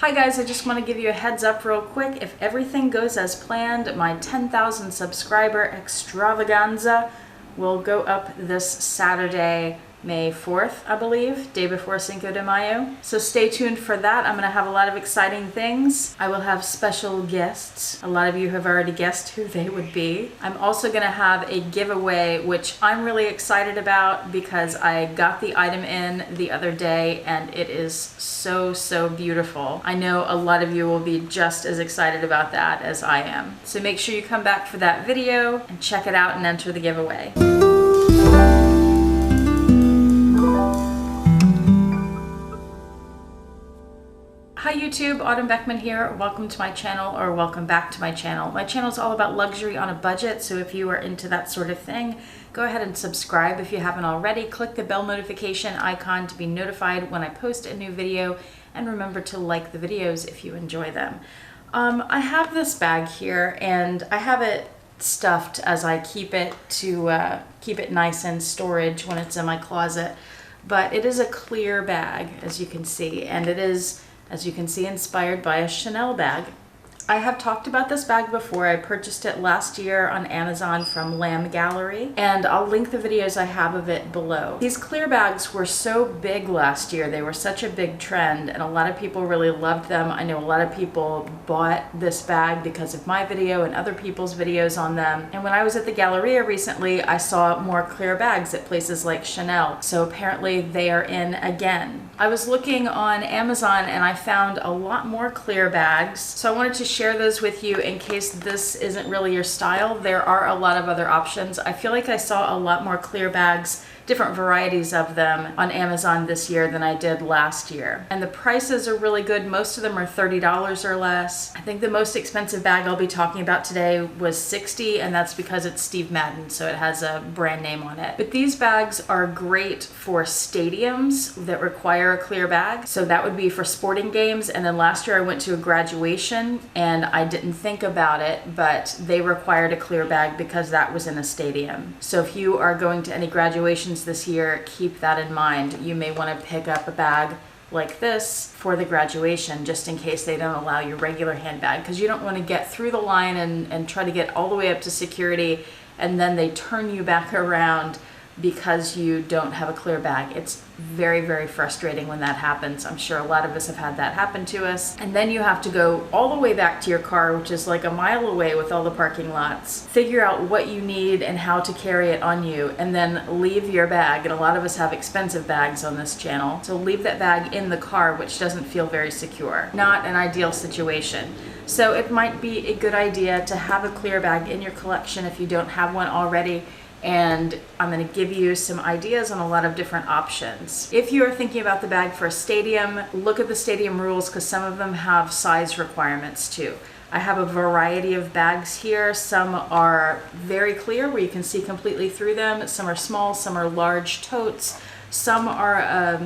Hi guys, I just want to give you a heads up real quick. If everything goes as planned, my 10,000 subscriber extravaganza will go up this Saturday, May 4th, I believe, day before Cinco de Mayo. So stay tuned for that. I'm going to have a lot of exciting things. I will have special guests. A lot of you have already guessed who they would be. I'm also going to have a giveaway, which I'm really excited because I got the item in the other day and it is so beautiful. I know a lot of you will be just as excited about that as I am. So make sure you come back for that video and check it out and enter the giveaway. Hi YouTube, Autumn Beckman here. Welcome to my channel, or welcome back to my channel. My channel is all about luxury on a budget, so if you are into that sort of thing, go ahead and subscribe if you haven't already. Click the bell notification icon to be notified when I post a new video, and remember to like the videos if you enjoy them. I have this bag here, and I have it stuffed as I keep it to keep it nice in storage when it's in my closet. But it is a clear bag, as you can see, and it is, as you can see, inspired by a Chanel bag. I have talked about this bag before. I purchased it last year on Amazon from Lamb Gallery, and I'll link the videos I have of it below. These clear bags were so big last year. They were such a big trend, and a lot of people really loved them. I know a lot of people bought this bag because of my video and other people's videos on them. And when I was at the Galleria recently, I saw more clear bags at places like Chanel. So apparently they are in again. I was looking on Amazon and I found a lot more clear bags. So I wanted to share those with you in case this isn't really your style. There are a lot of other options. I feel like I saw a lot more clear bags, different varieties of them on Amazon this year than I did last year. And the prices are really good. Most of them are $30 or less. I think the most expensive bag I'll be talking about today was $60, and that's because it's Steve Madden, so it has a brand name on it. But these bags are great for stadiums that require a clear bag. So that would be for sporting games. And then last year I went to a graduation and I didn't think about it, but they required a clear bag because that was in a stadium. So if you are going to any graduations this year, keep that in mind. You may want to pick up a bag like this for the graduation, just in case they don't allow your regular handbag, because you don't want to get through the line and try to get all the way up to security and then they turn you back around because you don't have a clear bag. It's very frustrating when that happens. I'm sure a lot of us have had that happen to us. And then you have to go all the way back to your car, which is like a mile away with all the parking lots, figure out what you need and how to carry it on you, and then leave your bag. And a lot of us have expensive bags on this channel. So leave that bag in the car, which doesn't feel very secure. Not an ideal situation. So it might be a good idea to have a clear bag in your collection if you don't have one already. And I'm going to give you some ideas on a lot of different options. If you are thinking about the bag for a stadium, look at the stadium rules because some of them have size requirements too. I have a variety of bags here. Some are very clear where you can see completely through them. Some are small, some are large totes. Some are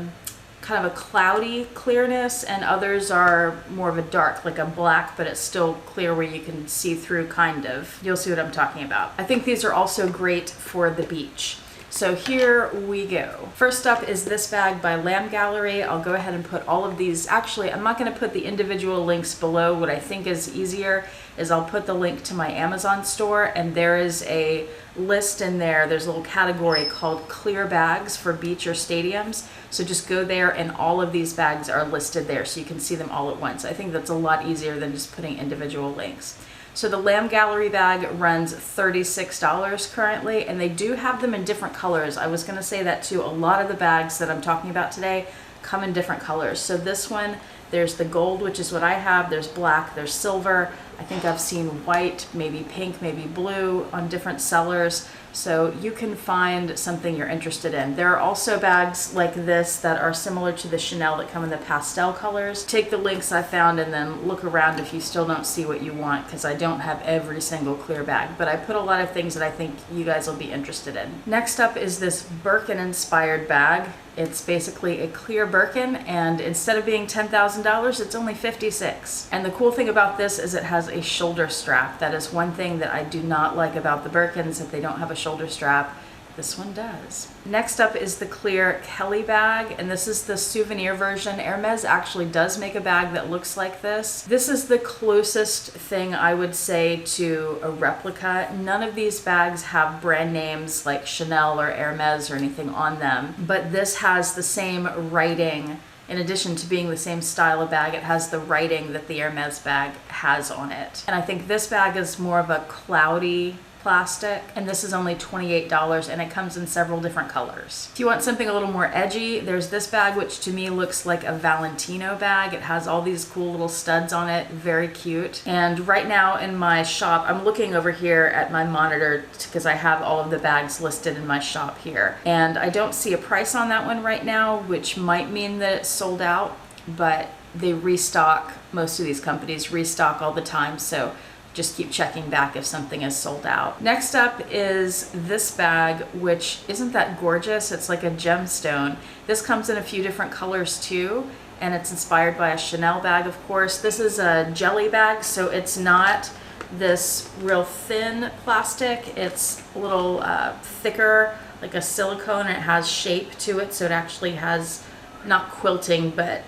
kind of a cloudy clearness, and others are more of a dark, like a black, but it's still clear where you can see through, kind of. You'll see what I'm talking about. I think these are also great for the beach. So here we go. First up is this bag by Lamb Gallery. I'll go ahead and put all of these. Actually, I'm not going to put the individual links below. What I think is easier is I'll put the link to my Amazon store, and there is a list in there. There's a little category called clear bags for beach or stadiums. So just go there and all of these bags are listed there so you can see them all at once. I think that's a lot easier than just putting individual links. So the Lamb Gallery bag runs $36 currently, and they do have them in different colors. I was going to say that too. A lot of the bags that I'm talking about today come in different colors. So this one, there's the gold, which is what I have. There's black, there's silver. I think I've seen white, maybe pink, maybe blue on different sellers. So you can find something you're interested in. There are also bags like this that are similar to the Chanel that come in the pastel colors. Take the links I found and then look around if you still don't see what you want, because I don't have every single clear bag, but I put a lot of things that I think you guys will be interested in. Next up is this Birkin inspired bag. It's basically a clear Birkin, and instead of being $10,000, it's only $56,000. And the cool thing about this is it has a shoulder strap. That is one thing that I do not like about the Birkins, that they don't have a shoulder strap. This one does. Next up is the clear Kelly bag, and this is the souvenir version. Hermes actually does make a bag that looks like this. This is the closest thing I would say to a replica. None of these bags have brand names like Chanel or Hermes or anything on them, but this has the same writing. In addition to being the same style of bag, it has the writing that the Hermes bag has on it. And I think this bag is more of a cloudy plastic, and this is only $28, and it comes in several different colors. If you want something a little more edgy, there's this bag, which to me looks like a Valentino bag. It has all these cool little studs on it, very cute. And right now in my shop, I'm looking over here at my monitor because I have all of the bags listed in my shop here. And I don't see a price on that one right now, which might mean that it's sold out, but they restock. Most of these companies restock all the time, so just keep checking back if something is sold out. Next up is this bag, which isn't that gorgeous. It's like a gemstone. This comes in a few different colors too, and it's inspired by a Chanel bag, of course. This is a jelly bag, so it's not this real thin plastic. It's a little thicker, like a silicone, and it has shape to it, so it actually has, not quilting, but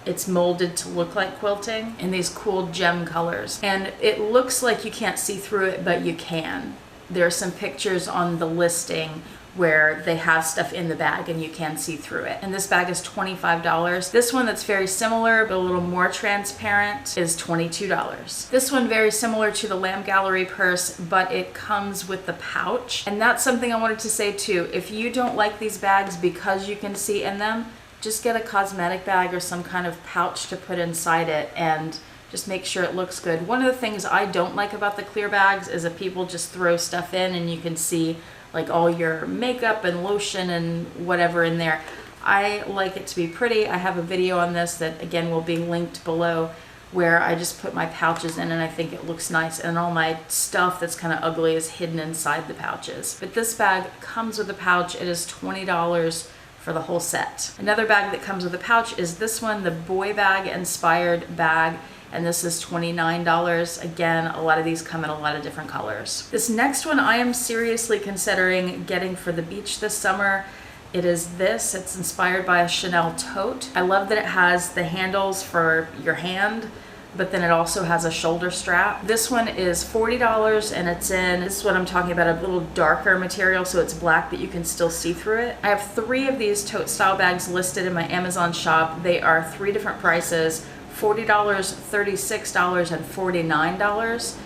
it's molded to look like quilting in these cool gem colors. And it looks like you can't see through it, but you can. There are some pictures on the listing where they have stuff in the bag and you can see through it. And this bag is $25. This one that's very similar but a little more transparent is $22. This one very similar to the Lamb Gallery purse, but it comes with the pouch. And that's something I wanted to say too. If you don't like these bags because you can see in them, just get a cosmetic bag or some kind of pouch to put inside it and just make sure it looks good. One of the things I don't like about the clear bags is that people just throw stuff in and you can see like all your makeup and lotion and whatever in there. I like it to be pretty. I have a video on this that again will be linked below where I just put my pouches in and I think it looks nice, and all my stuff that's kind of ugly is hidden inside the pouches. But this bag comes with a pouch. It is $20 for the whole set. Another bag that comes with a pouch is this one, the boy bag inspired bag, and this is $29. Again, a lot of these come in a lot of different colors. This next one I am seriously considering getting for the beach this summer. It is this. It's inspired by a Chanel tote. I love that it has the handles for your hand, but then it also has a shoulder strap. This one is $40 and it's in, this is what I'm talking about, a little darker material, so it's black but you can still see through it. I have 3 of these tote style bags listed in my Amazon shop. They are 3 different prices, $40, $36, and $49.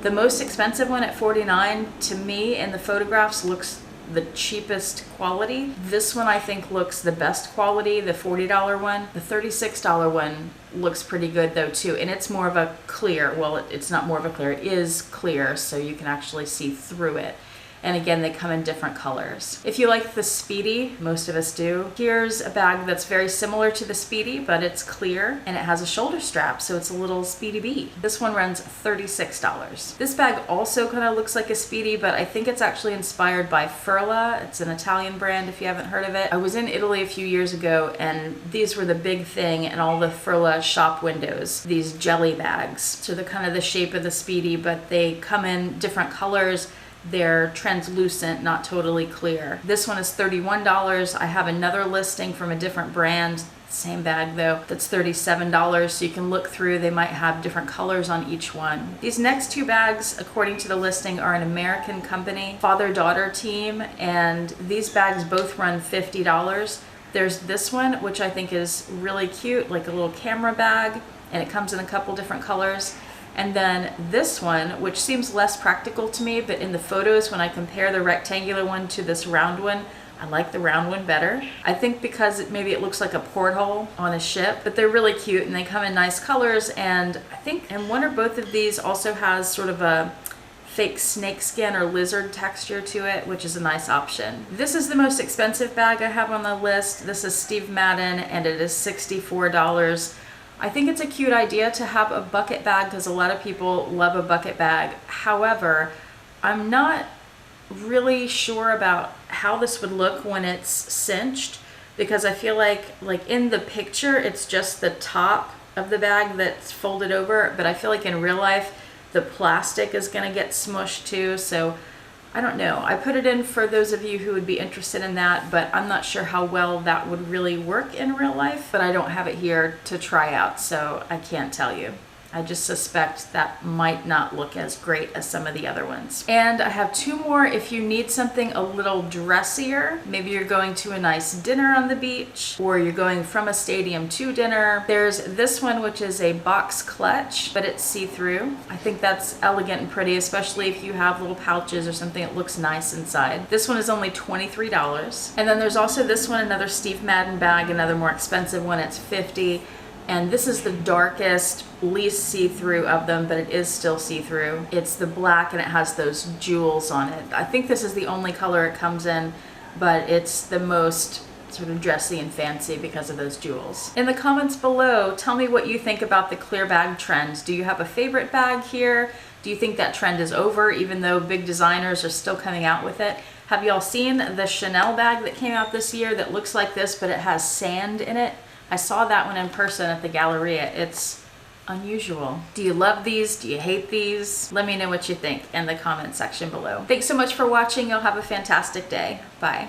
The most expensive one at $49 to me in the photographs looks the cheapest quality. This one I think looks the best quality, the $40 one. The $36 one looks pretty good though too, and it's more of a clear, well it's not more of a clear, it is clear, so you can actually see through it. And again, they come in different colors. If you like the Speedy, most of us do, here's a bag that's very similar to the Speedy, but it's clear and it has a shoulder strap, so it's a little Speedy Bee. This one runs $36. This bag also kind of looks like a Speedy, but I think it's actually inspired by Furla. It's an Italian brand if you haven't heard of it. I was in Italy a few years ago and these were the big thing in all the Furla shop windows, these jelly bags. So they're kind of the shape of the Speedy, but they come in different colors. They're translucent, not totally clear. This one is $31. I have another listing from a different brand, same bag though, that's $37, so you can look through. They might have different colors on each one. These next 2 bags, according to the listing, are an American company, father-daughter team, and these bags both run $50. There's this one, which I think is really cute, like a little camera bag, and it comes in a couple different colors. And then this one, which seems less practical to me, but in the photos, when I compare the rectangular one to this round one, I like the round one better. I think because maybe it looks like a porthole on a ship, but they're really cute and they come in nice colors. And I think, and one or both of these also has sort of a fake snake skin or lizard texture to it, which is a nice option. This is the most expensive bag I have on the list. This is Steve Madden and it is $64. I think it's a cute idea to have a bucket bag because a lot of people love a bucket bag. However, I'm not really sure about how this would look when it's cinched, because I feel like in the picture it's just the top of the bag that's folded over, but I feel like in real life the plastic is going to get smushed too, so I don't know. I put it in for those of you who would be interested in that, but I'm not sure how well that would really work in real life, but I don't have it here to try out, so I can't tell you. I just suspect that might not look as great as some of the other ones. And I have two more if you need something a little dressier. Maybe you're going to a nice dinner on the beach, or you're going from a stadium to dinner. There's this one, which is a box clutch, but it's see-through. I think that's elegant and pretty, especially if you have little pouches or something that looks nice inside. This one is only $23. And then there's also this one, another Steve Madden bag, another more expensive one, it's $50. And this is the darkest, least see-through of them, but it is still see-through. It's the black and it has those jewels on it. I think this is the only color it comes in, but it's the most sort of dressy and fancy because of those jewels. In the comments below, tell me what you think about the clear bag trends. Do you have a favorite bag here? Do you think that trend is over, even though big designers are still coming out with it? Have y'all seen the Chanel bag that came out this year that looks like this, but it has sand in it? I saw that one in person at the Galleria. It's unusual. Do you love these? Do you hate these? Let me know what you think in the comment section below. Thanks so much for watching. You'll have a fantastic day. Bye.